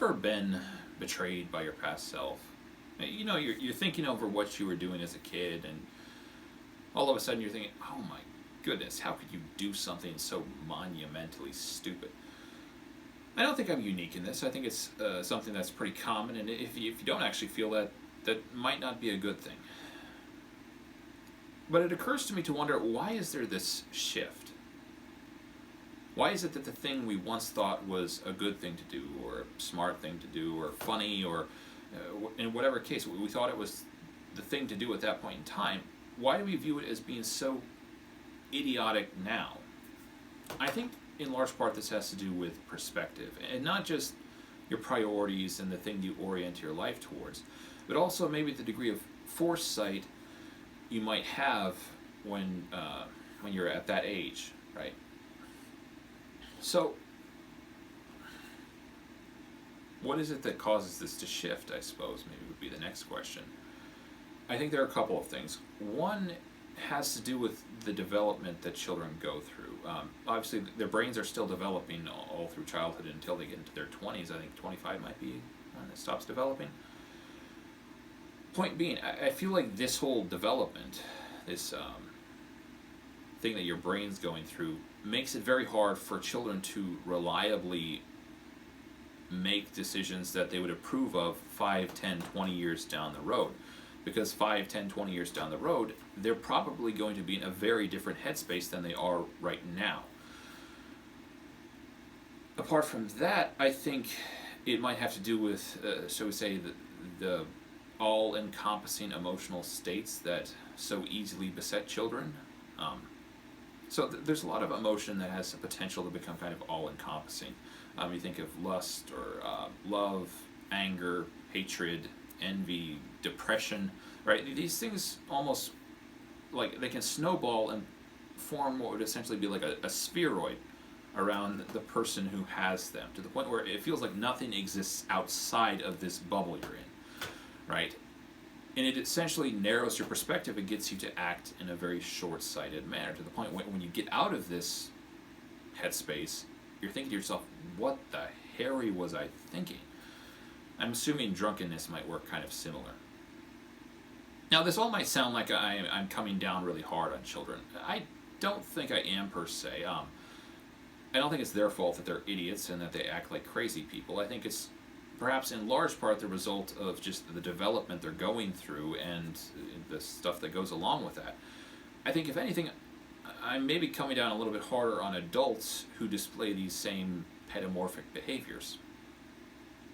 ever been betrayed by your past self? You know, you're thinking over what you were doing as a kid, and all of a sudden you're thinking, oh my goodness, how could you do something so monumentally stupid? I don't think I'm unique in this. I think it's something that's pretty common, and if you don't actually feel that, that might not be a good thing. But it occurs to me to wonder, why is there this shift? Why is it that the thing we once thought was a good thing to do, or a smart thing to do, or funny, or in whatever case, we thought it was the thing to do at that point in time, why do we view it as being so idiotic now? I think in large part this has to do with perspective, and not just your priorities and the thing you orient your life towards, but also maybe the degree of foresight you might have when you're at that age, right? So, what is it that causes this to shift, I suppose, maybe would be the next question. I think there are a couple of things. One has to do with the development that children go through. Obviously, their brains are still developing all through childhood until they get into their 20s. I think 25 might be when it stops developing. Point being, I feel like this whole development, this thing that your brain's going through, makes it very hard for children to reliably make decisions that they would approve of 5, 10, 20 years down the road. Because 5, 10, 20 years down the road, they're probably going to be in a very different headspace than they are right now. Apart from that, I think it might have to do with, shall we say, the all-encompassing emotional states that so easily beset children. So there's a lot of emotion that has the potential to become kind of all-encompassing. You think of lust, or love, anger, hatred, envy, depression, right? These things almost, like, they can snowball and form what would essentially be like a spheroid around the person who has them, to the point where it feels like nothing exists outside of this bubble you're in, right? And it essentially narrows your perspective and gets you to act in a very short-sighted manner, to the point when you get out of this headspace, you're thinking to yourself, what the hairy was I thinking? I'm assuming drunkenness might work kind of similar. Now, this all might sound like I'm coming down really hard on children. I don't think I am, per se. I don't think it's their fault that they're idiots and that they act like crazy people. I think it's perhaps in large part the result of just the development they're going through and the stuff that goes along with that. I think, if anything, I'm maybe coming down a little bit harder on adults who display these same pedomorphic behaviors.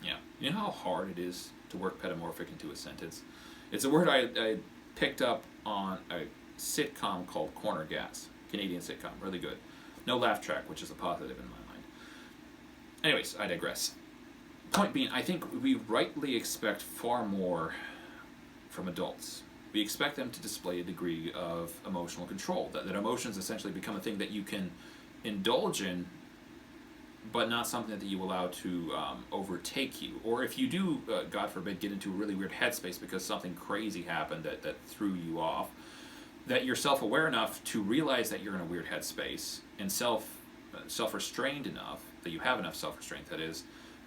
Yeah, you know how hard it is to work pedomorphic into a sentence? It's a word I picked up on a sitcom called Corner Gas, Canadian sitcom, really good. No laugh track, which is a positive in my mind. Anyways, I digress. Point being, I think we rightly expect far more from adults. We expect them to display a degree of emotional control, that emotions essentially become a thing that you can indulge in, but not something that you allow to overtake you. Or if you do, God forbid, get into a really weird headspace because something crazy happened that threw you off, that you're self-aware enough to realize that you're in a weird headspace, and self-restrained enough, that you have enough self-restraint, that is,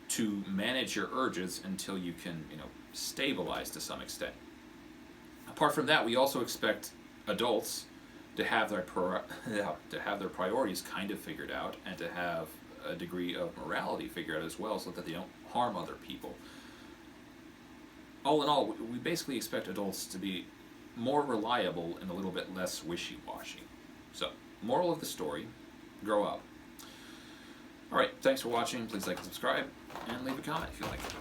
to manage your urges until you can, stabilize to some extent. Apart from that, we also expect adults to have their priorities kind of figured out, and to have a degree of morality figured out as well, so that they don't harm other people. All in all, we basically expect adults to be more reliable and a little bit less wishy-washy. So, moral of the story, grow up. Alright, thanks for watching. Please like and subscribe, and leave a comment if you like it.